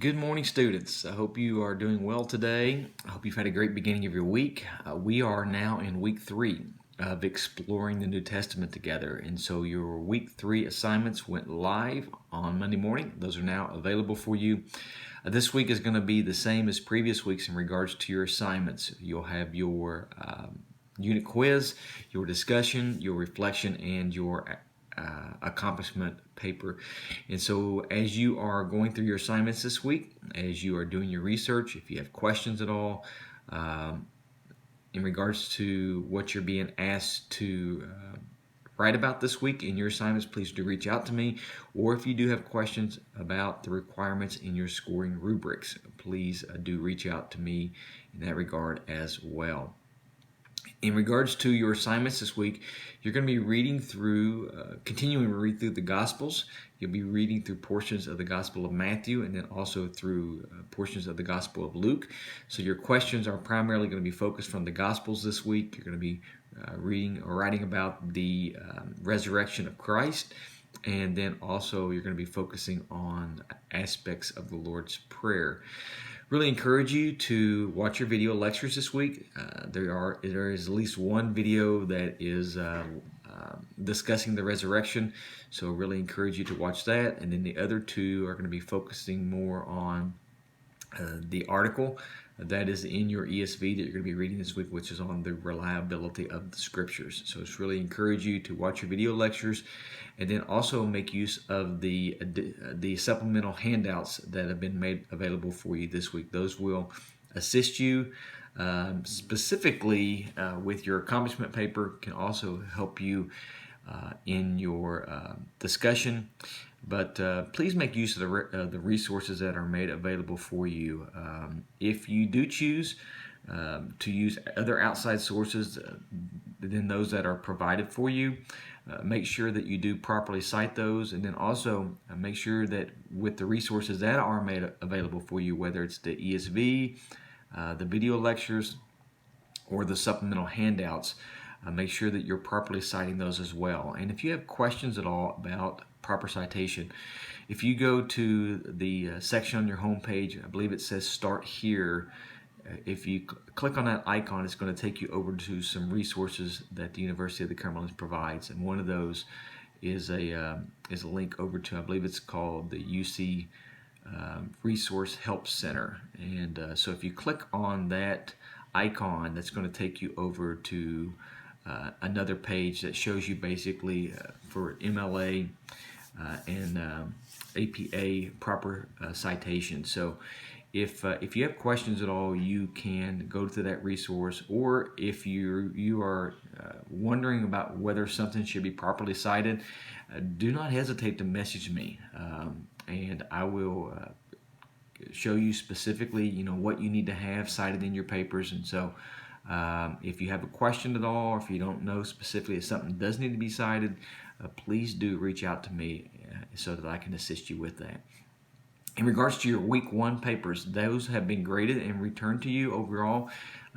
Good morning, students. I hope you are doing well today. I hope you've had a great beginning of your week. We are now in week 3 of exploring the New Testament together. And so your week 3 assignments went live on Monday morning. Those are now available for you. This week is going to be the same as previous weeks in regards to your assignments. You'll have your unit quiz, your discussion, your reflection, and your accomplishment paper. And so as you are going through your assignments this week, as you are doing your research, if you have questions at all in regards to what you're being asked to write about this week in your assignments, please do reach out to me. Or if you do have questions about the requirements in your scoring rubrics, please do reach out to me in that regard as well. In regards to your assignments this week, you're going to be reading through, continuing to read through the Gospels. You'll be reading through portions of the Gospel of Matthew and then also through portions of the Gospel of Luke. So your questions are primarily going to be focused from the Gospels this week. You're going to be reading or writing about the resurrection of Christ. And then also you're going to be focusing on aspects of the Lord's Prayer. Really encourage you to watch your video lectures this week. There is at least one video that is discussing the resurrection, so really encourage you to watch that. And then the other two are going to be focusing more on the article that is in your ESV that you're going to be reading this week, which is on the reliability of the scriptures. So it's really encourage you to watch your video lectures and then also make use of the supplemental handouts that have been made available for you this week. Those will assist you specifically with your accomplishment paper, can also help you in your discussion. But please make use of the resources that are made available for you. If you do choose to use other outside sources than those that are provided for you, make sure that you do properly cite those, and then also make sure that with the resources that are made available for you, whether it's the ESV, the video lectures, or the supplemental handouts, make sure that you're properly citing those as well. And if you have questions at all about proper citation, if you go to the section on your home page, I believe it says Start Here. If you click on that icon, it's going to take you over to some resources that the University of the Carolinas provides, and one of those is a link over to, I believe it's called the UC Resource Help Center. And so if you click on that icon, that's going to take you over to another page that shows you basically for MLA and APA proper citation. So if you have questions at all, you can go to that resource, or if you are wondering about whether something should be properly cited, do not hesitate to message me, and I will show you specifically, what you need to have cited in your papers. And so if you have a question at all, or if you don't know specifically if something does need to be cited, please do reach out to me so that I can assist you with that. In regards to your week 1 papers, those have been graded and returned to you overall.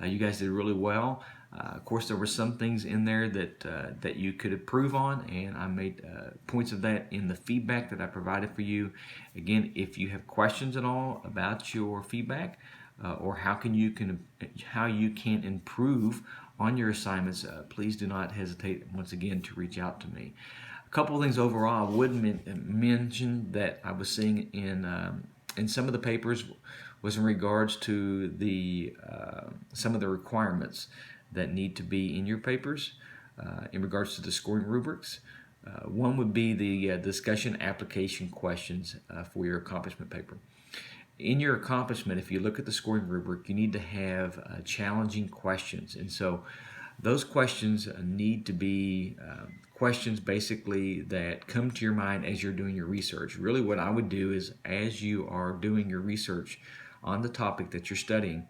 You guys did really well. Of course, there were some things in there that you could improve on, and I made points of that in the feedback that I provided for you. Again, if you have questions at all about your feedback, or how you can improve on your assignments, please do not hesitate once again to reach out to me. A couple of things overall I would mention that I was seeing in some of the papers was in regards to the some of the requirements that need to be in your papers in regards to the scoring rubrics. One would be the discussion application questions for your accomplishment paper. In your accomplishment, if you look at the scoring rubric, you need to have challenging questions. And so those questions need to be questions basically that come to your mind as you're doing your research. Really what I would do is, as you are doing your research on the topic that you're studying,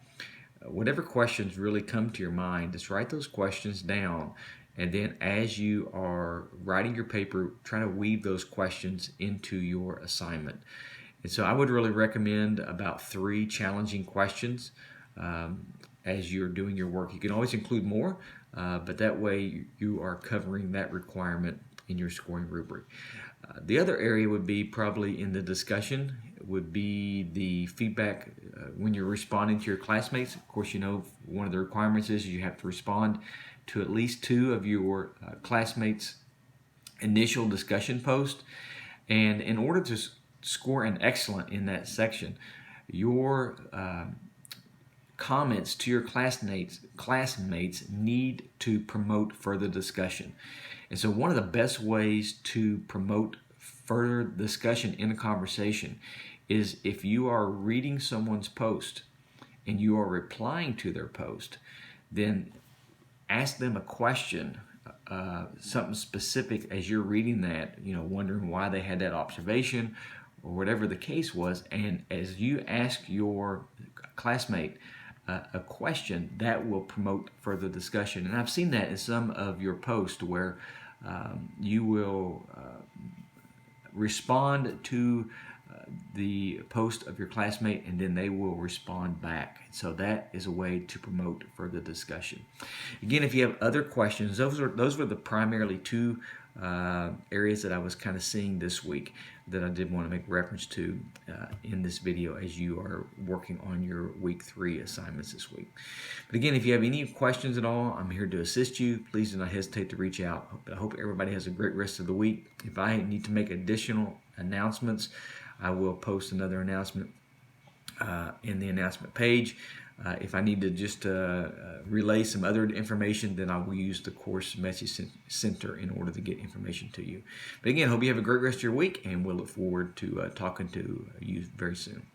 whatever questions really come to your mind, just write those questions down. And then as you are writing your paper, try to weave those questions into your assignment. And so I would really recommend about 3 challenging questions as you're doing your work. You can always include more, but that way you are covering that requirement in your scoring rubric. The other area would be probably in the discussion would be the feedback when you're responding to your classmates. Of course, one of the requirements is you have to respond to at least 2 of your classmates' initial discussion post. And in order to score an excellent in that section, your comments to your classmates need to promote further discussion. And so one of the best ways to promote further discussion in a conversation is if you are reading someone's post and you are replying to their post, then ask them a question, something specific as you're reading that, wondering why they had that observation or whatever the case was. And as you ask your classmate a question, that will promote further discussion. And I've seen that in some of your posts where you will respond to the post of your classmate, and then they will respond back. So that is a way to promote further discussion. Again, if you have other questions, those were the primarily 2 areas that I was kind of seeing this week that I did want to make reference to in this video as you are working on your week 3 assignments this week. But again, if you have any questions at all, I'm here to assist you. Please do not hesitate to reach out. I hope everybody has a great rest of the week. If I need to make additional announcements, I will post another announcement in the announcement page. If I need to just relay some other information, then I will use the course message center in order to get information to you. But again, I hope you have a great rest of your week, and we'll look forward to talking to you very soon.